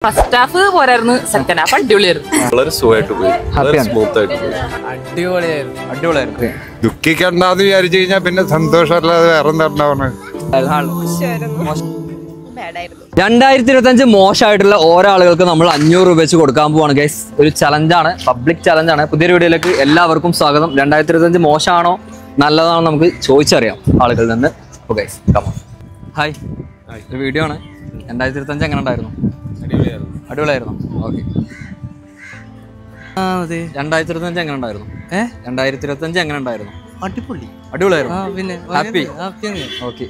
First half പോരായിരുന്നു, second half അടിപൊളിയായിരുന്നു. വളരെ സുഖമായിട്ട് പോയി, സ്മൂത്ത് ആയിട്ട് പോയി, അടിപൊളിയായിരുന്നു. ദുഃഖിക്കണ്ടെന്ന് വിചാരിച്ചു കഴിഞ്ഞാൽ പിന്നെ സന്തോഷമല്ലാതെ വേറെ എന്താ ഉണ്ടാവണേ. 2025 മോശമായിട്ടുള്ള ഓരോ ആളുകൾക്ക് നമ്മൾ 500 രൂപ വെച്ച് കൊടുക്കാൻ പോവാണ് ഗൈസ്. ഒരു ചലഞ്ചാണ്, പബ്ലിക് ചലഞ്ചാണ്. പുതിയൊരു വീഡിയോയിലേക്ക് എല്ലാവർക്കും സ്വാഗതം. 2025 മോശമാണോ നല്ലതാണോ നമുക്ക് ചോദിച്ചറിയാം ആളുകളിൽ നിന്ന്. Guys come on. ഹായ്, ഒരു വീഡിയോ ആണ്. 2025 എങ്ങനെ ഉണ്ടായിരുന്നു? അടിപൊളിയായിരുന്നു. ഓക്കെ, 2025 എങ്ങനെ ഉണ്ടായിരുന്നു? 2025 എങ്ങനെ ഉണ്ടായിരുന്നു? അടിപൊളിയായിരുന്നു. ഹാപ്പി? ഓക്കെ.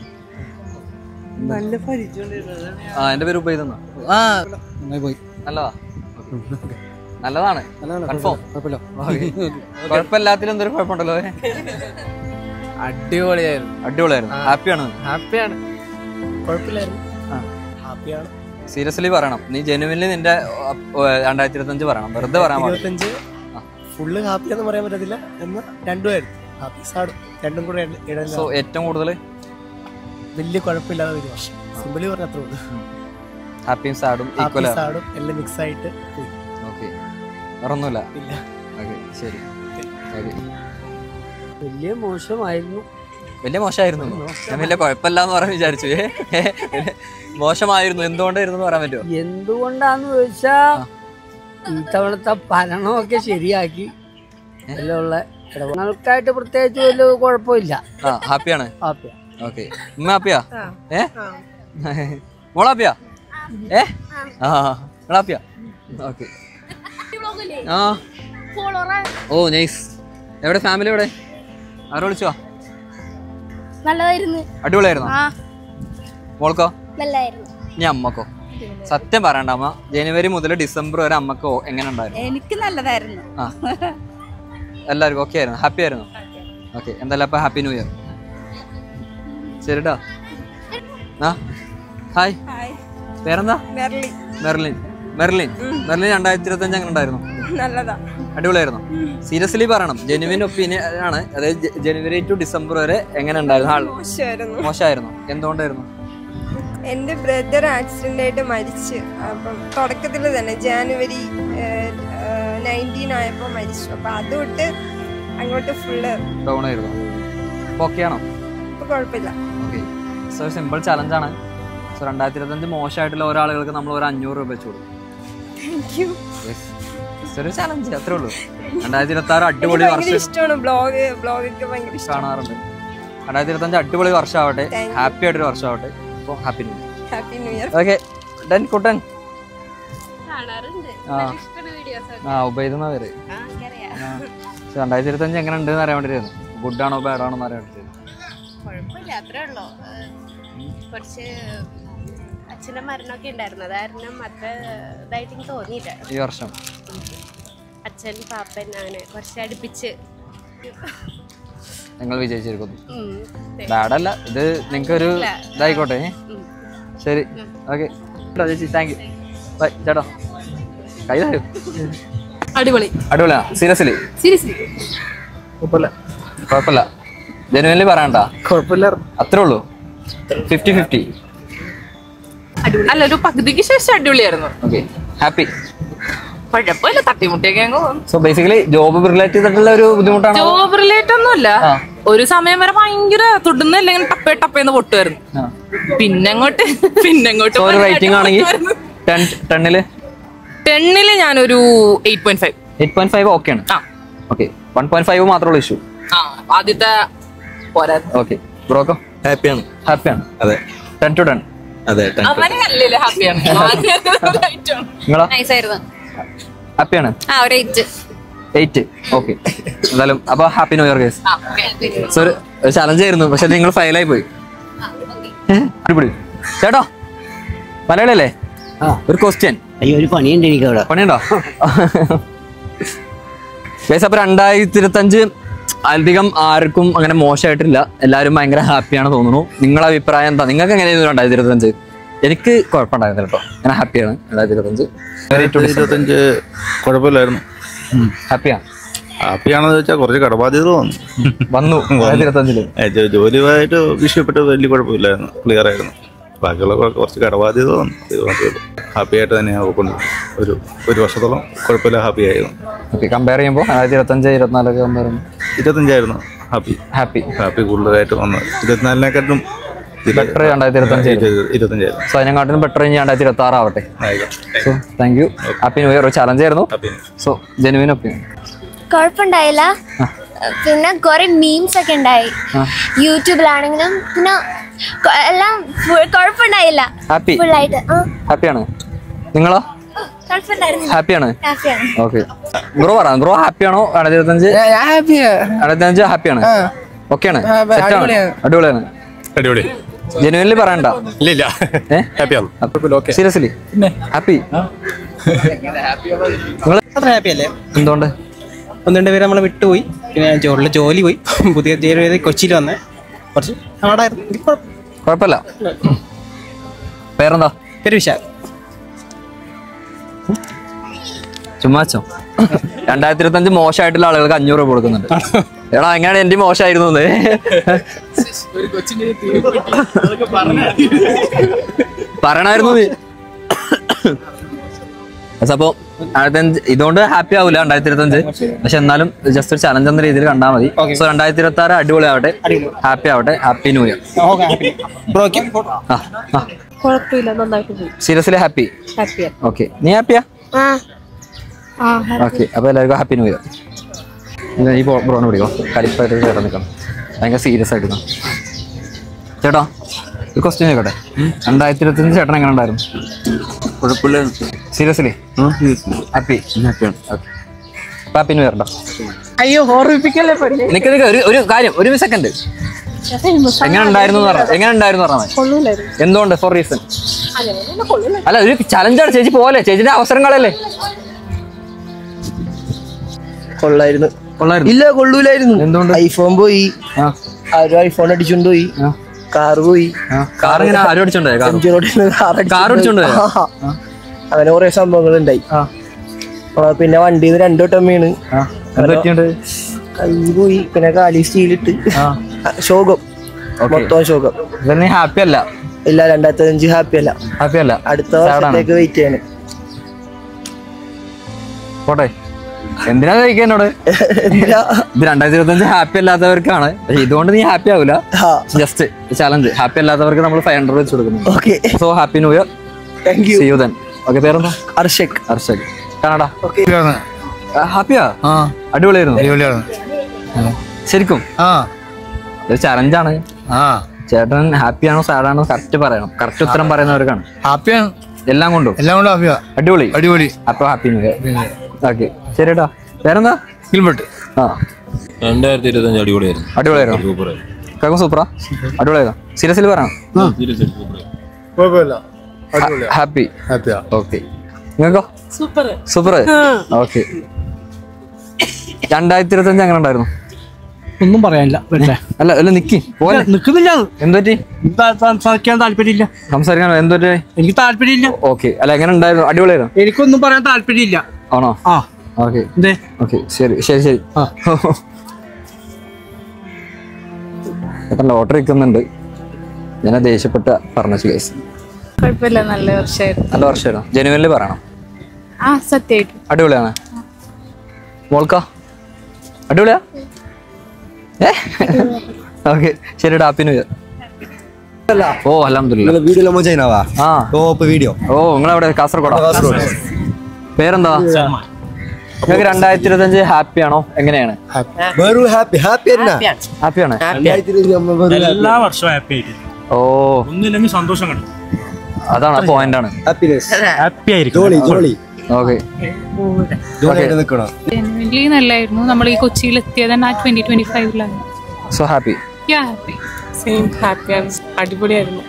എന്റെ പേര് ഉപയോഗിക്കുന്ന നല്ലതാ, നല്ലതാണ്, കൺഫേം. കുഴപ്പമില്ലാത്തിലും എന്തൊരു കുഴപ്പമുണ്ടല്ലോ. അടിപൊളിയായിരുന്നു. ഹാപ്പിയാണ്. സീരിയസ്ലി പറയണം, നീ ജെനുവിൻലി നിന്റെ 2025 പറയണം, വെറുതെ പറയാൻ പാടില്ല. ഫുള്ള് ഹാപ്പി എന്ന് പറയാൻ പറ്റത്തില്ല, എന്ന് രണ്ടുമായിരുന്നു. ഹാപ്പി സാഡും രണ്ടും കൂടെ. സോ ഏറ്റവും കൂടുതൽ വലിയ കുഴപ്പമില്ലാതെ ഒരു വർഷം, സിമ്പിളി പറഞ്ഞ അത്രേ ഉള്ളൂ. ഹാപ്പിയും സാഡും ഈക്വൽ സാഡും എല്ലാം മിക്സ് ആയിട്ട് പോയി. ഓക്കെ, വേറൊന്നുമില്ല. ഇല്ല. ഓക്കെ, ശരി. വലിയ മോശമായിരുന്നു. വലിയ മോശമായിരുന്നു. ഞാൻ വലിയ കുഴപ്പമില്ല എന്ന് പറയാൻ വിചാരിച്ചു. മോശമായിരുന്നു. എന്തുകൊണ്ടായിരുന്നു പറയാൻ പറ്റുമോ? എന്തുകൊണ്ടാന്ന് ചോദിച്ചാ ഇത്തവണത്തെ ഭരണമൊക്കെ ശരിയാക്കി എല്ലാം ഇടപെടൽക്കായിട്ട് പ്രത്യേകിച്ച് വലിയ കുഴപ്പമില്ല. ഹാപ്പിയാണ്. ഹാപ്പിയാ. ഓക്കെ, ഉമ്മ ഹാപ്പിയാ? മോളാപ്പിയാ? ഹാപ്പിയാ? ഓക്കെ. ഓ നൈസ്. എവിടെ ഫാമിലി? എവിടെ? ആരോ വിളിച്ചോ? നല്ലതായിരുന്നു. അടിപൊളിയായിരുന്നു. മോൾക്കോ? നല്ലതായിരുന്നു. ഇനി അമ്മക്കോ? സത്യം പറയണ്ട അമ്മ, ജനുവരി മുതൽ ഡിസംബർ വരെ അമ്മക്കോ എങ്ങനെ ഉണ്ടായിരുന്നു? എനിക്ക് നല്ലതായിരുന്നു. എല്ലാവർക്കും ഓക്കെ ആയിരുന്നു? ഹാപ്പി ആയിരുന്നു? ഓക്കെ, എന്തായാലും അപ്പൊ ഹാപ്പി ന്യൂ ഇയർ. ശരിട്ടോ. ഹായ്, പേരെന്താ? മെർലിൻ. 2025 എങ്ങനെ ഉണ്ടായിരുന്നു? നല്ലതാ, അടിപൊളിയായിരുന്നു. സീരിയസ്ലി പറയണം, ജെനുവിൻ ഒപ്പീനിയൻ ആണ്. അതായത് ജനുവരി ടു ഡിസംബർ വരെ എങ്ങനെ ഉണ്ടായിരുന്നു? മോശമായിരുന്നു. എന്തുകൊണ്ടായിരുന്നു? എൻ്റെ ബ്രദർ ആക്സിഡന്റ് ആയിട്ട് മരിച്ച്. അപ്പം തുടക്കത്തിൽ തന്നെ ജാനുവരി 19 ആയപ്പോൾ മരിച്ചു. അപ്പൊ അതുകൊണ്ട് അങ്ങോട്ട് ഫുള്ള് ഡൗൺ ആയിരുന്നു. ഓക്കെ ആണോ? ഇപ്പൊ കുഴപ്പമില്ല. ഓക്കെ, സോ സിമ്പിൾ ചലഞ്ചാണ്. സോ 2025 മോശമായിട്ടുള്ള ഓരോ ആളുകൾക്ക് നമ്മൾ ഒരു 500 രൂപ വെച്ച് കൊടുക്കും. ഒരു ചലഞ്ച്, അത്രേ ഉള്ളൂ. 2026 അടിപൊളി വർഷം. ഇഷ്ടമാണ് ബ്ലോഗ് ഒക്കെ ഭയങ്കര ഇഷ്ടം, കാണാറുണ്ട്. 2025 അടിപൊളി വർഷമാവട്ടെ, ഹാപ്പി ആയിട്ടൊരു വർഷമാവട്ടെ. അപ്പോൾ happy new year. Happy new year. Okay done Kuttan. ഉപയോഗിക്കുന്ന പേര് 2025 എങ്ങനെ ഉണ്ട് എന്ന് അറിയാൻ വേണ്ടിയിരുന്നു. ഗുഡ് ആണോ ബാഡ് ആണോ എന്ന് അറിയാൻ വേണ്ടിയിരുന്നു. കുഴപ്പമില്ല, അത്രേ ഉള്ളൂ. കുറച്ച് അച്ഛൻ്റെ മരണമൊക്കെ ഉണ്ടായിരുന്നു, അതാരണം അത്ര ഇതായിട്ട് എനിക്ക് തോന്നിയില്ല ഈ വർഷം. അച്ഛൻ പാപ്പൻ അങ്ങനെ കുറച്ച് അടുപ്പിച്ച് നിങ്ങൾ വിജയിച്ചിരിക്കുന്നു. ബാഡല്ല, ഇത് നിങ്ങൾക്കൊരു ഇതായിക്കോട്ടെ. ശരി, ഓക്കെ ചേച്ചി, താങ്ക് യു. ബൈ ചേട്ടാ. കൈ തരൂ. അടിപൊളിയാ. സീരിയസ്ലി കുഴപ്പമില്ല. ജനുവൻലി പറയണ്ട, കുഴപ്പമില്ല, അത്രേ ഉള്ളൂ. 50-50. അല്ല, ഒരു പകുതിക്ക് ശേഷം അടിപൊളിയായിരുന്നു. Okay, happy. കുഴപ്പമില്ല, തട്ടിമുട്ടിയൊക്കെ. സോ ബേസിക്കലി ജോബ് റിലേറ്റ് ചെയ്തിട്ടുള്ള ഒരു ബുദ്ധിമുട്ടാണ്. ജോബ് റിലേറ്റ് ഒന്നുമില്ല. ഒരു സമയം വരെ ഭയങ്കര തൊടുന്നില്ല, ഇങ്ങനെ ടപ്പേന്ന് പൊട്ടുമായിരുന്നു. പിന്നെങ്ങോട്ട് ഒരു റേറ്റിംഗ് ആണെങ്കിൽ 10-ല് ഞാനൊരു 8.5. ഓക്കെയാണ്. ഓക്കെ, 1.5 മാത്രമുള്ള ഇഷ്യൂ. ആദ്യത്തെ ഓക്കെ. ബ്രോക്കോ? ഹാപ്പിയാണ്. അതെ, 10 to 10. അതെ, ഹാപ്പിയാണ്. ഹാപ്പിയാണ്. 8. ഓക്കെ, എന്തായാലും അപ്പൊ happy new year guys. So ഒരു ചലഞ്ച് ആയിരുന്നു, പക്ഷെ നിങ്ങൾ ഫെയിലായി പോയി. അടിപൊളി. ചേട്ടോ മലയാളി അല്ലേ? ഒരു ക്വസ്റ്റ്യൻ. അയ്യോ, ഒരു പണിയുണ്ട് എനിക്ക് അവിടെ. പണിയുണ്ടോ? ഗൈസ്, അപ്പൊ 2025 അധികം ആർക്കും അങ്ങനെ മോശമായിട്ടില്ല. എല്ലാവരും ഭയങ്കര ഹാപ്പിയാണ് തോന്നുന്നു. നിങ്ങളുടെ അഭിപ്രായം എന്താ? നിങ്ങൾക്ക് എങ്ങനെയായിരുന്നു 2025? എനിക്ക് കുഴപ്പമുണ്ടായിരുന്നില്ല കേട്ടോ, ഞാൻ ഹാപ്പിയാണ്. 2025 കുഴപ്പമില്ലായിരുന്നു. ഹാപ്പിയാണെന്ന് വെച്ചാൽ കുറച്ച് കടബാധ്യത വന്നു. 2025 ജോലിയുമായിട്ട് വിഷയപ്പെട്ട് വലിയ കുഴപ്പമില്ലായിരുന്നു, ക്ലിയർ ആയിരുന്നു. ബാക്കിയുള്ള കുറച്ച് കടബാധ്യത ഹാപ്പി ആയിട്ട് തന്നെയാണ് കൊണ്ട് ഒരു വർഷത്തോളം കുഴപ്പമില്ല, ഹാപ്പി ആയിരുന്നു. ഓക്കെ, കമ്പയർ ചെയ്യുമ്പോൾ 2025, 24 കമ്പയർ ചെയ്യുമ്പോൾ 25 ഹാപ്പി കൂടുതലായിട്ട് വന്നത്. 24-നെക്കാട്ടും ബെറ്റർ 2025. സോ അതിനെക്കാട്ടിലും ബെറ്റർ 2026 ആവട്ടെ. So thank you. Happy new year. ഒരു ചലഞ്ച് ആയിരുന്നു. So genuine opinion. കുഴപ്പമുണ്ടായില്ല. പിന്നെ കുറെ മീംസ് ഒക്കെ ഉണ്ടായി യൂട്യൂബിലാണെങ്കിലും. പിന്നെ എല്ലാം കുഴപ്പമുണ്ടായില്ല. ഹാപ്പിയാണ്. നിങ്ങളോ? ഹാപ്പിയാണ്. ഓക്കെ, ബ്രോ പറ, ബ്രോ ഹാപ്പിയാണോ? 2025 ഹാപ്പിയാണ്. ഓക്കെയാണ്, സെറ്റാണ്, അടിപൊളിയാണ്. ജെനുവൻലി പറയണ്ട. Seriously happy? എന്തുകൊണ്ട്? 1-2 പേര് നമ്മളെ വിട്ടുപോയി. പിന്നെ ജോലി പോയി. പുതിയ ജോലി കൊച്ചിയിൽ വന്ന് കുറച്ച് കുഴപ്പമില്ല. പേരെന്താ? പേര് വിശാൽ. ചുമ്മാച്ചോ. 2025 മോശമായിട്ടുള്ള ആളുകൾക്ക് 500 രൂപ കൊടുക്കുന്നുണ്ട്. എടാ എങ്ങനെയാണ് എന്റെ മോശമായിരുന്നു? പറയണായിരുന്നു നീ. അപ്പൊ ഇതുകൊണ്ട് ഹാപ്പി ആവില്ല 2025, പക്ഷെ എന്നാലും ജസ്റ്റ് ഒരു ചലഞ്ച് എന്ന രീതിയിൽ കണ്ടാൽ മതി. സോ 2026 അടിപൊളി ആവട്ടെ, ഹാപ്പി ആവട്ടെ. Happy new year. Seriously happy? Okay, നീ ഹാപ്പിയാ? ഓക്കെ, അപ്പൊ എല്ലാവർക്കും ഹാപ്പി ന്യൂ ഇയർ. ഈ ബ്രോനെ പിടിക്കോ, കളിപ്പായിട്ട് ചേട്ടാ നിൽക്കണം, ഭയങ്കര സീരിയസ് ആയിട്ട്. ചേട്ടാ ഒരു ക്വസ്റ്റ്യൻ ചോദിക്കട്ടെ. 2025 ചേട്ടൻ എങ്ങനെ ഉണ്ടായിരുന്നു? കുഴപ്പമില്ല. Seriously happy? Happy new year ഉണ്ടോ? അയ്യോ, ഓർമ്മിപ്പിക്കല്ലേ. നിക്ക് ഒരു കാര്യം, ഒരു സെക്കൻഡ്. എങ്ങനെ ഉണ്ടായിരുന്നു പറഞ്ഞാൽ എന്തുകൊണ്ട്? For reason. അല്ല, ഒരു ചലഞ്ചാണ് ചേച്ചി. പോലെ ചേച്ചിന്റെ അവസരം കളയല്ലേ? കൊള്ളായിരുന്നു. ഇല്ല, കൊള്ളൂലായിരുന്നു. എന്തുകൊണ്ട്? ഐഫോൺ പോയി, ആരും ഐഫോൺ അടിച്ചോണ്ട് പോയി. കാറ് പോയി. കാർ ഇങ്ങനെ ആരും അടിച്ചോണ്ടായി? കാർ അടിച്ചോണ്ട് അങ്ങനെ കുറെ സംഭവങ്ങൾ ഉണ്ടായി. പിന്നെ വണ്ടിന്ന് 2 വട്ടം വീണ് കൈ പോയി. പിന്നെ കാലി സ്റ്റീലിട്ട് ശോകം, മൊത്തം ശോകം. ഹാപ്പി അല്ല? ഇല്ല, 2025 ഹാപ്പി അല്ല. അടുത്ത വർഷത്തേക്ക് വെയിറ്റ് ചെയ്യണം. പോട്ടെ, എന്തിനാ കഴിക്കാൻ എന്നോട്? ഇത് 2025 ഹാപ്പി അല്ലാത്തവർക്കാണ്. പക്ഷെ ഇതുകൊണ്ട് നീ ഹാപ്പി ആവില്ല. Just challenge. ഹാപ്പി അല്ലാത്തവർക്ക് നമ്മൾ 500 വെച്ച് കൊടുക്കുന്നു. So happy new year. See you then. Okay, പേരെന്താ? അർഷക്. കന്നഡ. ഹാപ്പിയാ? അടിപൊളിയായിരുന്നു. ശരിക്കും ഒരു ചലഞ്ചാണ്. ചേട്ടൻ ഹാപ്പിയാണോ സാഡാണോ കറക്റ്റ് പറയണം. കറക്റ്റ് ഉത്തരം പറയുന്നവർക്കാണ് ഹാപ്പിയാണ്. എല്ലാം കൊണ്ടും ഹാപ്പിയാ. അടിപൊളി. അപ്പൊ ഹാപ്പി ന്യൂ ഇയർ. ഓക്കെ, ശരി കേട്ടോ. പേരെന്താ? ഗിൽബർട്ട്. 2025 അടിപൊളിയായിരുന്നു. സൂപ്പറാ? അടിപൊളിയായിരുന്നു. സീരിയസ്ലി പറയണം. ഹാപ്പി? ഓക്കെ, നിങ്ങൾക്കോ? സൂപ്പർ. ഓക്കെ, 2025 എങ്ങനെ ഉണ്ടായിരുന്നു? ഒന്നും പറയാനില്ല. അല്ല നിക്കുന്നില്ല. എന്തൊറ്റി? സംസാരിക്കാൻ താല്പര്യമില്ല. സംസാരിക്കാൻ എന്തൊരു? എനിക്ക് താല്പര്യമില്ല. ഓക്കെ, അല്ല എങ്ങനെ ഉണ്ടായിരുന്നു? അടിപൊളിയായിരുന്നു. എനിക്കൊന്നും പറയാൻ താല്പര്യമില്ല. ആണോ? ഓക്കെ ഓക്കെ, ശരി. ലോട്ടറി വെക്കുന്നുണ്ട്. ഞാൻ ദേഷ്യപ്പെട്ട പറഞ്ഞു കേസ്. കുഴപ്പമില്ല, നല്ല വർഷമായിരുന്നു. ജനുവനിൽ പറയണം. സത്യമായിട്ട് അടിപൊളിയാണ്. മോൾക്കാ അടിപൊളിയാ? ഓക്കെ, ശരി. Happy new year. ഓ അൽഹംദുലില്ലാ. നിങ്ങളെവിടെ? കാസർഗോഡാ? പേരെന്താ? നിങ്ങൾക്ക് 2025 ഹാപ്പി ആണോ? എങ്ങനെയാണ്? ഹാപ്പിയാണ്. എല്ലാ വർഷവും ഹാപ്പി ആയിട്ട്. ഓ, ഒന്നില്ലെങ്കിൽ സന്തോഷം കണ്ടു. അതാണ് പോയിന്റ് ആണ്. ഹാപ്പി ആയിരിക്കും. ഓക്കെ, നല്ലായിരുന്നു. നമ്മൾ ഈ കൊച്ചിയിൽ എത്തിയത് 2025 സോ ഹാപ്പി? അടിപൊളിയായിരുന്നു.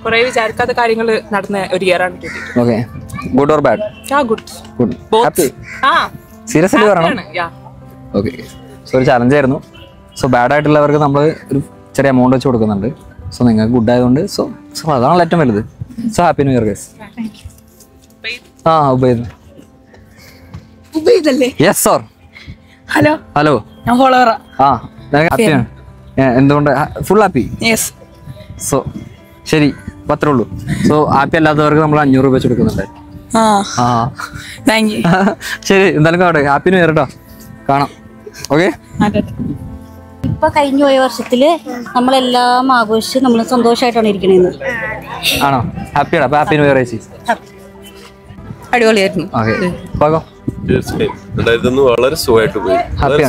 കുറെ വിചാരിക്കാത്ത കാര്യങ്ങൾ നടന്ന ഒരു ഇയറാണ്. Okay, good or bad? Good. Happy? Seriously പറയണം. ഓക്കെ, സോ ഒരു ചലഞ്ച് ആയിരുന്നു. സോ ബാഡ് ആയിട്ടുള്ളവർക്ക് നമ്മൾ ഒരു ചെറിയ എമൗണ്ട് വെച്ച് കൊടുക്കുന്നുണ്ട്. സോ നിങ്ങൾക്ക് ഗുഡ് ആയതുകൊണ്ട് സോ അതാണല്ലോ ഏറ്റവും വലുത്. So happy new year guys. Ubaid. Yes sir. Hello. ഞാൻ ഫോളോവറാ. നിനക്ക് ഹാപ്പിയാണ്? എന്തുകൊണ്ട് ഫുൾ ഹാപ്പി? യെസ്. സോ ശരി, അപ്പൊ അത്രേ ഉള്ളൂ. സോ ഹാപ്പി അല്ലാത്തവർക്ക് നമ്മൾ 500 രൂപ വെച്ച് കൊടുക്കുന്നുണ്ട്. Thank you. ശരി, എന്തായാലും കാണട്ടെ. ഹാപ്പി ന്യൂ ഇയർ കേട്ടോ, കാണാം. ഓക്കെ. ഇപ്പൊ കഴിഞ്ഞ പോയ വർഷത്തില് നമ്മളെല്ലാം ആഘോഷിച്ച് നമ്മൾ സന്തോഷമായിട്ടാണ് ഇരിക്കണേന്ന്. ആണോ? ഹാപ്പിയാണ്. അപ്പൊ ഹാപ്പി ന്യൂ ഇയർ ചേച്ചി. അടിപൊളിയായിരുന്നു. ഓക്കെ, പോകാം. വളരെ സുഖമായിട്ട് പോയി,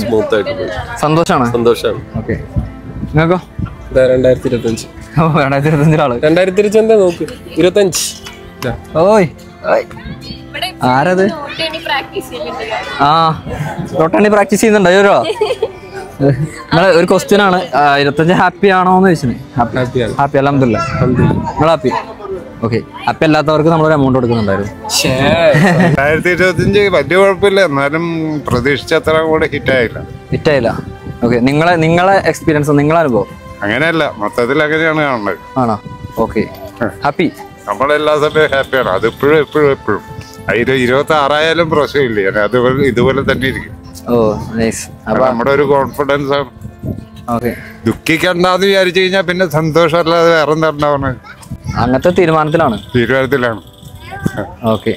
സ്മൂത്ത് ആയിട്ട് പോയി. സന്തോഷമാണ്. സന്തോഷമാണ്. ഓക്കെ, നിങ്ങൾക്കോ? 2025. ഓ, 2025 ആള്. 2025 നോക്ക്, 25. ഓയ് ആരത്? ആ, റൊട്ടാണി പ്രാക്ടീസ് ചെയ്യുന്നുണ്ടോ? ഇവരോ? നിങ്ങളെ ഒരു ക്വസ്റ്റ്യൻ ആണ്, 25 ഹാപ്പി ആണോ എന്ന് ചോദിച്ചത്. ഹാപ്പി, അൽഹംദുലില്ലാ. നിങ്ങൾ ഹാപ്പി? ഓക്കെ. ഹാപ്പി അല്ലാത്തവർക്ക് നമ്മളൊരു എമൗണ്ട് കൊടുക്കുന്നുണ്ടായിരുന്നു. 2025 വലിയ കുഴപ്പമില്ല, എന്നാലും പ്രതീക്ഷിച്ച അത്ര കൂടെ ഹിറ്റായില്ല. ഓക്കെ, നിങ്ങളെ എക്സ്പീരിയൻസ്, നിങ്ങളെ അനുഭവം? അങ്ങനെയല്ല, മൊത്തത്തിൽ അങ്ങനെയാണ് കാണുന്നത്. ആണോ? ഓക്കെ. ഹാപ്പി? നമ്മളെല്ലാ സമയവും ഹാപ്പിയാണ്. അത് എപ്പോഴും 26 ആയാലും പ്രശ്നമില്ല, അതുപോലെ ഇതുപോലെ തന്നെ ഇരിക്കും. ഓ, നൈസ്. അപ്പൊ നമ്മുടെ ഒരു കോൺഫിഡൻസ് ആണ്. ഓക്കെ. ദുഃഖിക്കണ്ടെന്ന് വിചാരിച്ചു കഴിഞ്ഞാൽ പിന്നെ സന്തോഷമല്ലാതെ വേറെ എന്താ ഉണ്ടാവണേ? അങ്ങനത്തെ തീരുമാനത്തിലാണ്. ഓക്കെ,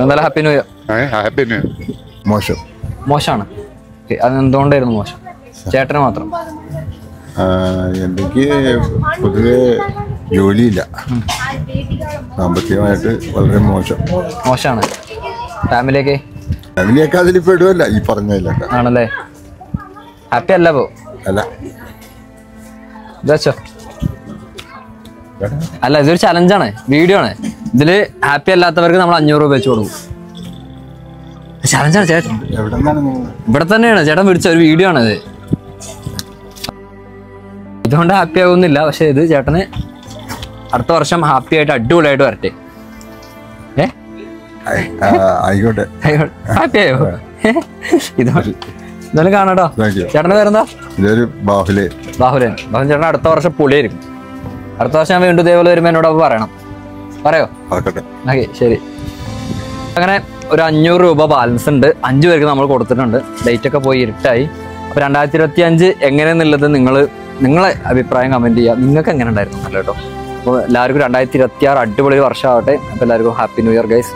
എന്തായാലും happy new year. Happy new year. മോശമാണ്. അത് എന്തുകൊണ്ടായിരുന്നു മോശം? ചേട്ടന് മാത്രം? എനിക്ക് പൊതുവെ ജോലിയില്ല, സാമ്പത്തികമായിട്ട് വളരെ മോശമാണ്. ഫാമിലിയൊക്കെ അതിൽ പെടുവല്ല ഈ പറഞ്ഞതിലൊക്കെ. ആണല്ലേ? ഹാപ്പി അല്ല? പോ അല്ല, അല്ല, ഇതൊരു ചലഞ്ചാണ്, വീഡിയോ ആണ്. ഇതില് ഹാപ്പി അല്ലാത്തവർക്ക് നമ്മൾ 500 രൂപ വെച്ച് കൊടുക്കും. ചലഞ്ചാണ് ചേട്ടൻ. ഇവിടെ തന്നെയാണ് ചേട്ടൻ പിടിച്ച ഒരു വീഡിയോ ആണ് ഇത്. ഇതുകൊണ്ട് ഹാപ്പി ആകുന്നില്ല, പക്ഷെ ഇത് ചേട്ടന് അടുത്ത വർഷം ഹാപ്പി ആയിട്ട് അടിപൊളിയായിട്ട് വരട്ടെ. ആയിക്കോട്ടെ. ഹാപ്പി ആയോ? ഇതായാലും കാണാട്ടോ. ചേട്ടന്റെ പേരെന്താ? ബാഹുലൻ. ചേട്ടൻ അടുത്ത വർഷം പൊളിയായിരിക്കും. അടുത്ത വർഷം ഞാൻ വീണ്ടും ഇതേപോലെ വരുമ്പോ എന്നോട് പറയണം. പറയോ? ഓക്കെ, ശരി. അങ്ങനെ ഒരു 500 രൂപ ബാലൻസ് ഉണ്ട്. 5 പേർക്ക് നമ്മൾ കൊടുത്തിട്ടുണ്ട്. ഡേറ്റ് ഒക്കെ പോയി ഇരുട്ടായി. അപ്പൊ 2025 എങ്ങനെയെന്നുള്ളത് നിങ്ങളെ അഭിപ്രായം കമന്റ് ചെയ്യുക. നിങ്ങൾക്ക് എങ്ങനെ ഉണ്ടായിരുന്നു? കേട്ടോ. അപ്പോൾ എല്ലാവർക്കും 2026 അടിപൊളി വർഷമാവട്ടെ. അപ്പോൾ എല്ലാവർക്കും ഹാപ്പി ന്യൂ ഇയർ ഗൈസ്.